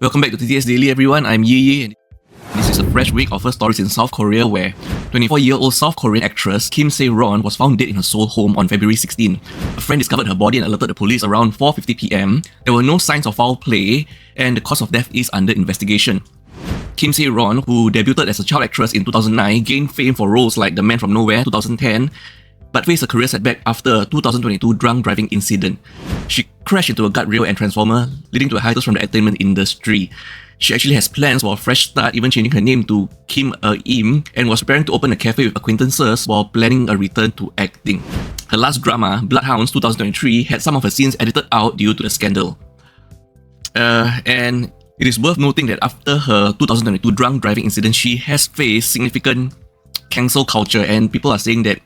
Welcome back to TTS Daily, everyone. I'm Yi, and this is a fresh week of her stories in South Korea, where 24-year-old South Korean actress Kim Se-ron was found dead in her Seoul home on February 16. A friend discovered her body and alerted the police around 4:50 p.m. There were no signs of foul play, and the cause of death is under investigation. Kim Se-ron, who debuted as a child actress in 2009, gained fame for roles like The Man from Nowhere 2010, but faced a career setback after a 2022 drunk driving incident. She crashed into a guardrail and transformer, leading to a hiatus from the entertainment industry. She actually has plans for a fresh start, even changing her name to Kim Im, and was preparing to open a cafe with acquaintances while planning a return to acting. Her last drama, Bloodhounds 2023, had some of her scenes edited out due to the scandal. And it is worth noting that after her 2022 drunk driving incident, she has faced significant cancel culture, and people are saying that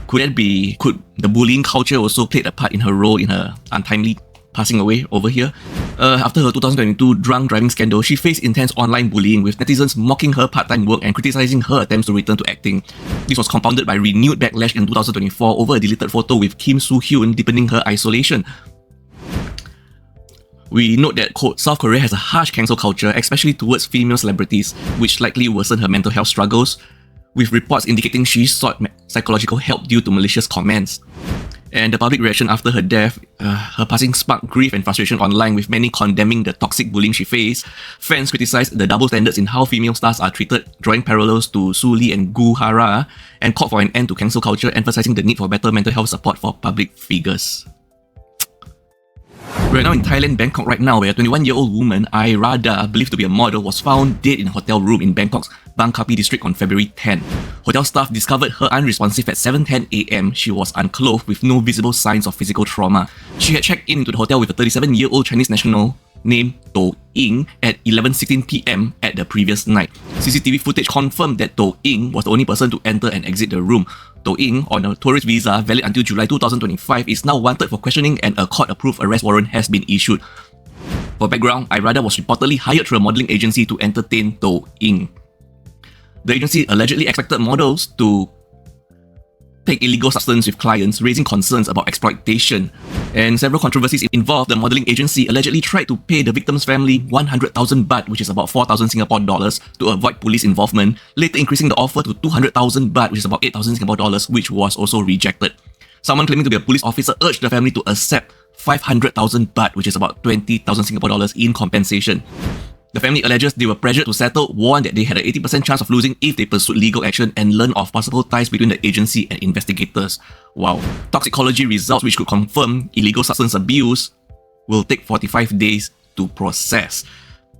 could the bullying culture also played a part in her role in her untimely passing away over here? After her 2022 drunk driving scandal, she faced intense online bullying, with netizens mocking her part-time work and criticizing her attempts to return to acting. This was compounded by renewed backlash in 2024 over a deleted photo with Kim Soo-hyun deepening her isolation. We note that, quote, South Korea has a harsh cancel culture, especially towards female celebrities, which likely worsened her mental health struggles, with reports indicating she sought psychological help due to malicious comments. And the public reaction after her death, her passing sparked grief and frustration online, with many condemning the toxic bullying she faced. Fans criticized the double standards in how female stars are treated, drawing parallels to Soo Lee and Gu Hara, and called for an end to cancel culture, emphasizing the need for better mental health support for public figures. We're now in Thailand, Bangkok right now, where a 21-year-old woman, Irada, believed to be a model, was found dead in a hotel room in Bangkok's Bang Kapi district on February 10. Hotel staff discovered her unresponsive at 7:10 a.m. She was unclothed with no visible signs of physical trauma. She had checked into the hotel with a 37-year-old Chinese national named Do Ying at 11:16 p.m. at the previous night. CCTV footage confirmed that Do Ying was the only person to enter and exit the room. Do Ying, on a tourist visa valid until July 2025, is now wanted for questioning, and a court-approved arrest warrant has been issued. For background, Irada was reportedly hired through a modelling agency to entertain Do Ying. The agency allegedly expected models to take illegal substance with clients, raising concerns about exploitation. And several controversies involved. The modelling agency allegedly tried to pay the victim's family 100,000 baht, which is about 4,000 Singapore dollars, to avoid police involvement, later increasing the offer to 200,000 baht, which is about 8,000 Singapore dollars, which was also rejected. Someone claiming to be a police officer urged the family to accept 500,000 baht, which is about 20,000 Singapore dollars, in compensation. The family alleges they were pressured to settle, warned that they had an 80% chance of losing if they pursued legal action, and learned of possible ties between the agency and investigators. Wow. Toxicology results, which could confirm illegal substance abuse, will take 45 days to process.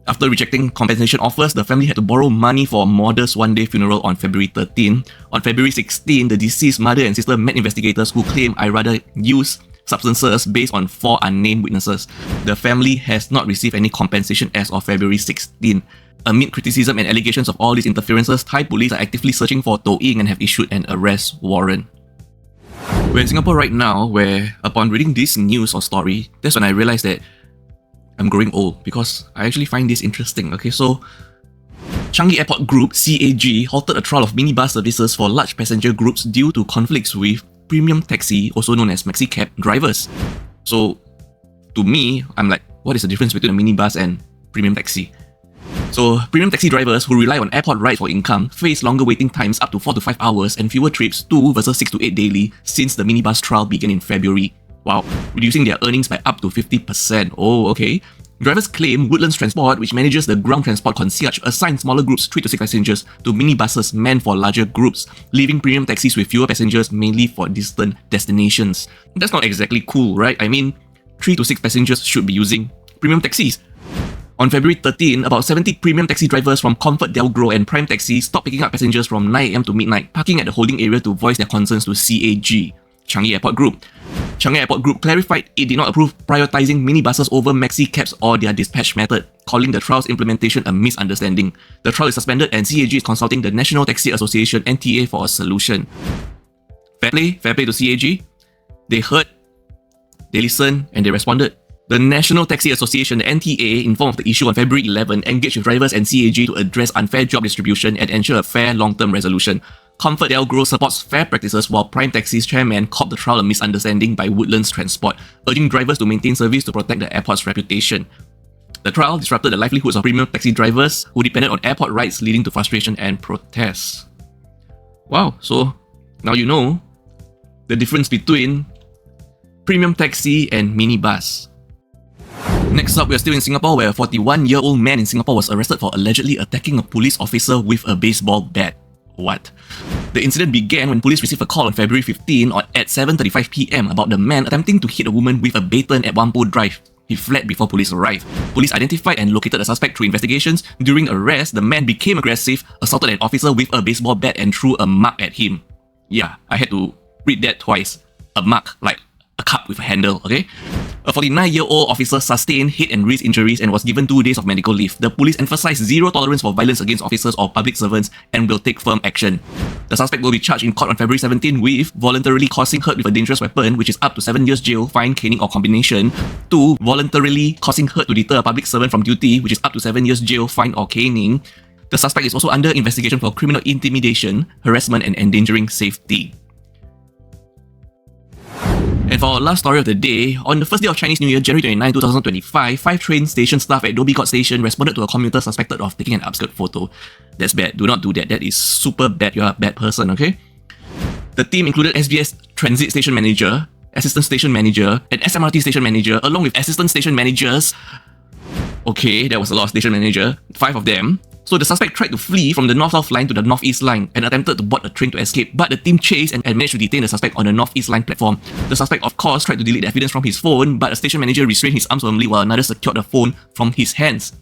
After rejecting compensation offers, the family had to borrow money for a modest one-day funeral on February 13. On February 16, the deceased mother and sister met investigators who claimed Irada used substances based on 4 unnamed witnesses. The family has not received any compensation as of February 16. Amid criticism and allegations of all these interferences, Thai police are actively searching for Do Ying and have issued an arrest warrant. We're in Singapore right now, where upon reading this news or story, that's when I realized that I'm growing old, because I actually find this interesting. Okay, so Changi Airport Group, CAG, halted a trial of minibus services for large passenger groups due to conflicts with premium taxi, also known as maxi cab, drivers. So, to me, I'm like, what is the difference between a minibus and premium taxi? So, premium taxi drivers who rely on airport rides for income face longer waiting times, up to 4 to 5 hours, and fewer trips, 2 versus 6 to 8 daily, since the minibus trial began in February. Wow, reducing their earnings by up to 50%. Oh, okay. Drivers claim Woodlands Transport, which manages the ground transport concierge, assigns smaller groups 3 to 6 passengers to minibuses meant for larger groups, leaving premium taxis with fewer passengers, mainly for distant destinations. That's not exactly cool, right? I mean, 3 to 6 passengers should be using premium taxis. On February 13, about 70 premium taxi drivers from Comfort Delgro and Prime Taxi stopped picking up passengers from 9 a.m. to midnight, parking at the holding area to voice their concerns to CAG, Changi Airport Group. Changi Airport Group clarified it did not approve prioritizing minibuses over maxi cabs or their dispatch method, calling the trial's implementation a misunderstanding. The trial is suspended, and CAG is consulting the National Taxi Association (NTA) for a solution. Fair play to CAG. They heard, they listened, and they responded. The National Taxi Association, the NTA, informed of the issue on February 11, engaged with drivers and CAG to address unfair job distribution and ensure a fair long-term resolution. Comfort Delgro supports fair practices, while Prime Taxi's chairman called the trial a misunderstanding by Woodlands Transport, urging drivers to maintain service to protect the airport's reputation. The trial disrupted the livelihoods of premium taxi drivers who depended on airport rides, leading to frustration and protests. Wow, so now you know the difference between premium taxi and minibus. Next up, we are still in Singapore, where a 41-year-old man in Singapore was arrested for allegedly attacking a police officer with a baseball bat. What? The incident began when police received a call on February 15 at 7:35 PM about the man attempting to hit a woman with a baton at Whampoa Drive. He fled before police arrived. Police identified and located the suspect through investigations. During arrest, the man became aggressive, assaulted an officer with a baseball bat and threw a mug at him. Yeah, I had to read that twice. A mug, like a cup with a handle, okay? A 49-year-old officer sustained head and wrist injuries and was given 2 days of medical leave. The police emphasized zero tolerance for violence against officers or public servants and will take firm action. The suspect will be charged in court on February 17 with voluntarily causing hurt with a dangerous weapon, which is up to 7 years jail, fine, caning or combination, to voluntarily causing hurt to deter a public servant from duty, which is up to 7 years jail, fine or caning. The suspect is also under investigation for criminal intimidation, harassment and endangering safety. And for our last story of the day, on the first day of Chinese New Year, January 29, 2025, 5 train station staff at Dhoby Ghaut station responded to a commuter suspected of taking an upskirt photo. That's bad. Do not do that. That is super bad. You're a bad person, okay? The team included SBS Transit Station Manager, Assistant Station Manager, and SMRT Station Manager, along with Assistant Station Managers. Okay, there was a lot of station manager, 5 of them. So the suspect tried to flee from the north-south line to the north-east line and attempted to board a train to escape, but the team chased and managed to detain the suspect on the north-east line platform. The suspect, of course, tried to delete the evidence from his phone, but a station manager restrained his arms firmly while another secured the phone from his hands.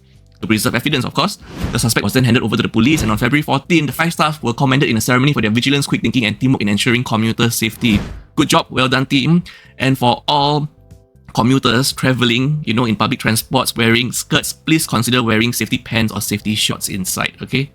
To preserve evidence, of course, the suspect was then handed over to the police, and on February 14, the 5 staff were commended in a ceremony for their vigilance, quick thinking, and teamwork in ensuring commuter safety. Good job, well done, team. And for all commuters traveling, in public transports wearing skirts, please consider wearing safety pants or safety shorts inside, okay?